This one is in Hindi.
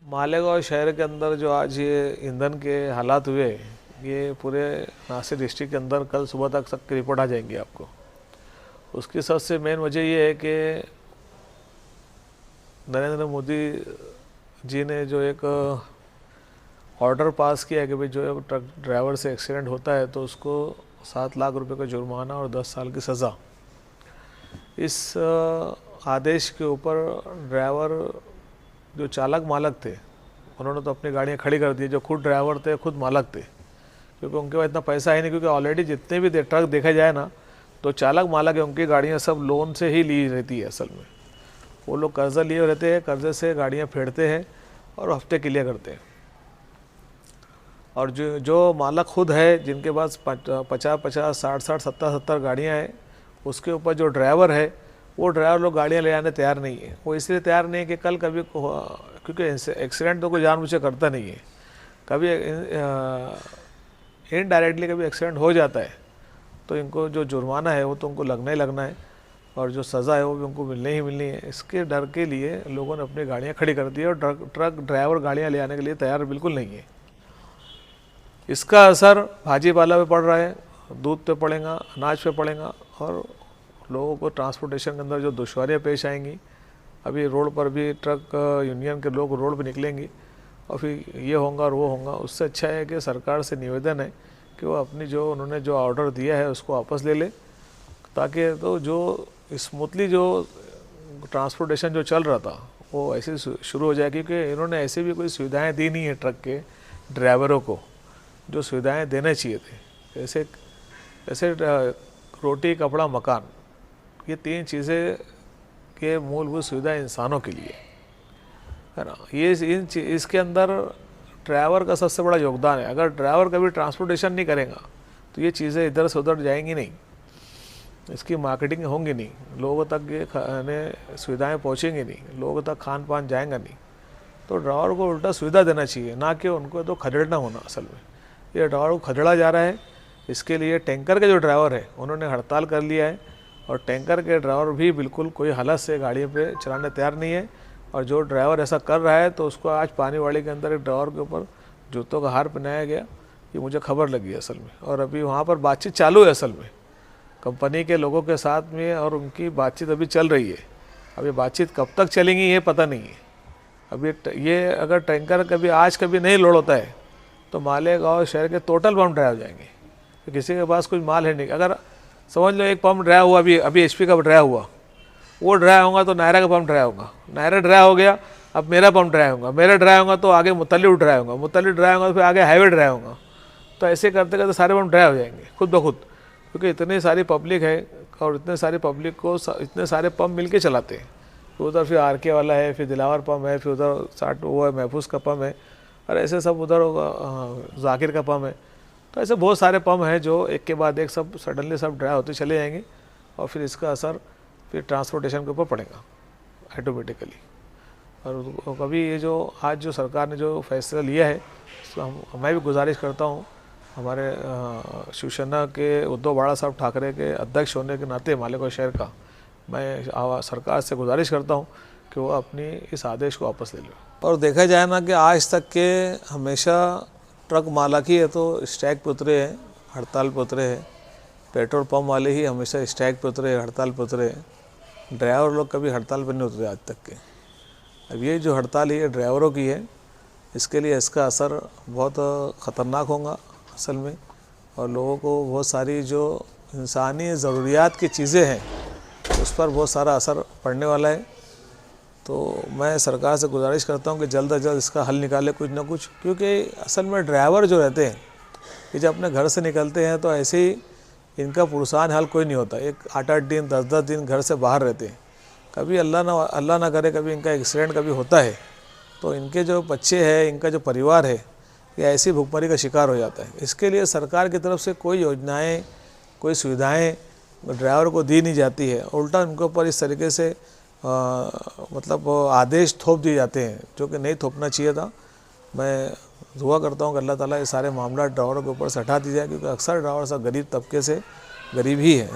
मालेगांव शहर के अंदर जो आज ये ईंधन के हालात हुए, ये पूरे नासिक डिस्ट्रिक्ट के अंदर कल सुबह तक सबकी रिपोर्ट आ जाएंगी आपको। उसकी सबसे मेन वजह ये है कि नरेंद्र मोदी जी ने जो एक ऑर्डर पास किया है कि भाई जो ट्रक ड्राइवर से एक्सीडेंट होता है तो उसको 7 लाख रुपए का जुर्माना और 10 साल की सज़ा। इस आदेश के ऊपर ड्राइवर जो चालक मालक थे उन्होंने तो अपनी गाड़ियाँ खड़ी कर दी, जो खुद ड्राइवर थे खुद मालक थे, क्योंकि उनके पास इतना पैसा है नहीं। क्योंकि ऑलरेडी जितने भी ट्रक देखा जाए ना तो चालक मालक है, उनकी गाड़ियाँ सब लोन से ही ली रहती है। असल में वो लोग कर्जा लिए रहते हैं, कर्जे से गाड़ियाँ फेरते हैं और हफ्ते क्लियर करते हैं। और जो मालक खुद है, जिनके पास 50-50, 60-60, 70-70 गाड़ियाँ हैं, उसके ऊपर जो ड्राइवर है वो ड्राइवर लोग गाड़ियाँ ले आने तैयार नहीं है। वो इसलिए तैयार नहीं है कि कल कभी, क्योंकि एक्सीडेंट तो कोई जानबूझ के करता नहीं है, कभी इनडायरेक्टली कभी एक्सीडेंट हो जाता है तो इनको जो जुर्माना है वो तो उनको लगना ही लगना है, और जो सज़ा है वो भी उनको मिलनी ही मिलनी है। इसके डर के लिए लोगों ने अपनी गाड़ियाँ खड़ी कर दी है और ट्रक ड्राइवर गाड़ियाँ ले आने के लिए तैयार बिल्कुल नहीं है। इसका असर भाजी पाला पे पड़ रहा है, दूध पे पड़ेगा, अनाज पे पड़ेगा, और लोगों को ट्रांसपोर्टेशन के अंदर जो दुश्वारियाँ पेश आएंगी। अभी रोड पर भी ट्रक यूनियन के लोग रोड पे निकलेंगे और फिर ये होगा और वो होगा। उससे अच्छा है कि सरकार से निवेदन है कि वो अपनी जो उन्होंने जो ऑर्डर दिया है उसको वापस ले ले, ताकि तो जो स्मूथली जो ट्रांसपोर्टेशन जो चल रहा था वो ऐसे शुरू हो जाए। क्योंकि इन्होंने ऐसे भी कोई सुविधाएँ दी नहीं है ट्रक के ड्राइवरों को, जो सुविधाएँ देने चाहिए थे। ऐसे रोटी, कपड़ा, मकान, ये 3 चीज़ें के मूलभूत सुविधा इंसानों के लिए है ना। इसके अंदर ड्राइवर का सबसे बड़ा योगदान है। अगर ड्राइवर कभी ट्रांसपोर्टेशन नहीं करेगा तो ये चीज़ें इधर से उधर जाएंगी नहीं, इसकी मार्केटिंग होंगी नहीं, लोगों तक ये सुविधाएं पहुंचेंगी नहीं, लोगों तक खान पान जाएगा नहीं। तो ड्राइवर को उल्टा सुविधा देना चाहिए, ना कि उनको तो खदेड़ना होना। असल में ये ड्राइवर को खदेड़ा जा रहा है। इसके लिए टैंकर के जो ड्राइवर है उन्होंने हड़ताल कर लिया है, और टैंकर के ड्राइवर भी बिल्कुल कोई हालत से गाड़ी पे चलाने तैयार नहीं है। और जो ड्राइवर ऐसा कर रहा है तो उसको आज पानीवाड़ी के अंदर एक ड्राइवर के ऊपर जूतों का हार पहनाया गया, ये मुझे खबर लगी असल में। और अभी वहाँ पर बातचीत चालू है असल में कंपनी के लोगों के साथ में, और उनकी बातचीत अभी चल रही है। अब ये बातचीत कब तक चलेंगी ये पता नहीं है। अभी ये अगर टैंकर कभी आज कभी नहीं लोड होता है तो मालेगांव शहर के टोटल पंप ड्राई हो जाएंगे। तो किसी के पास कुछ माल है नहीं। अगर समझ लो एक पंप ड्राई हुआ, अभी HP का ड्राई हुआ, वो ड्राई होगा तो नायरा का पंप ड्राई होगा, नायरा ड्राई हो गया, अब मेरा पंप ड्राई होगा, मेरा ड्राई होगा तो आगे मुतल्लिब ड्राई होगा, मुतल्लिब ड्राई होगा तो फिर आगे हाईवे ड्राई होगा। तो ऐसे करते करते सारे पंप ड्राई हो जाएंगे खुद ब खुद, क्योंकि इतनी सारी पब्लिक है और इतने सारी पब्लिक को इतने सारे पंप मिल के चलाते हैं। तो उधर फिर RK वाला है, फिर दिलावर पंप है, फिर उधर 60 वो है, महफूज का पंप है, और ऐसे सब उधर जाकिर का पंप है। तो ऐसे बहुत सारे पंप हैं जो एक के बाद एक सब सडनली सब ड्राई होते चले जाएंगे, और फिर इसका असर फिर ट्रांसपोर्टेशन के ऊपर पड़ेगा ऑटोमेटिकली। और कभी ये जो आज जो सरकार ने जो फैसला लिया है, तो मैं भी गुजारिश करता हूँ हमारे शिवसेना के उद्धव बाला साहब ठाकरे के अध्यक्ष होने के नाते मालेगांव शहर का, मैं सरकार से गुजारिश करता हूँ कि वो अपनी इस आदेश को वापस ले लो। और देखा जाए ना कि आज तक के हमेशा ट्रक मालक ही है तो स्ट्राइक पे उतरे हैं, हड़ताल पे उतरे हैं। पेट्रोल पंप वाले ही हमेशा स्ट्राइक पे उतरे, हड़ताल पे उतरे हैं। ड्राइवर लोग कभी हड़ताल पे नहीं उतरे आज तक के। अब ये जो हड़ताल है ड्राइवरों की है, इसके लिए इसका असर बहुत ख़तरनाक होगा असल में, और लोगों को बहुत सारी जो इंसानी ज़रूरियात की चीज़ें हैं उस पर बहुत सारा असर पड़ने वाला है। तो मैं सरकार से गुजारिश करता हूं कि जल्द से जल्द इसका हल निकाले कुछ ना कुछ, क्योंकि असल में ड्राइवर जो रहते हैं कि जब अपने घर से निकलते हैं तो ऐसे ही इनका पुरसान हाल कोई नहीं होता। एक 8-8 दिन 10-10 दिन घर से बाहर रहते हैं, कभी अल्लाह ना करे कभी इनका एक्सीडेंट कभी होता है तो इनके जो बच्चे हैं, इनका जो परिवार है, ये ऐसी भुखमरी का शिकार हो जाता है। इसके लिए सरकार की तरफ से कोई योजनाएँ, कोई सुविधाएँ ड्राइवर को दी नहीं जाती है, उल्टा उनके ऊपर इस तरीके से मतलब आदेश थोप दिए जाते हैं जो कि नहीं थोपना चाहिए था। मैं दुआ करता हूँ कि अल्लाह ताला ये सारे मामला ड्राइवरों के ऊपर से हटा दी जाए, क्योंकि अक्सर ड्राइवर सब गरीब तबके से गरीब ही है।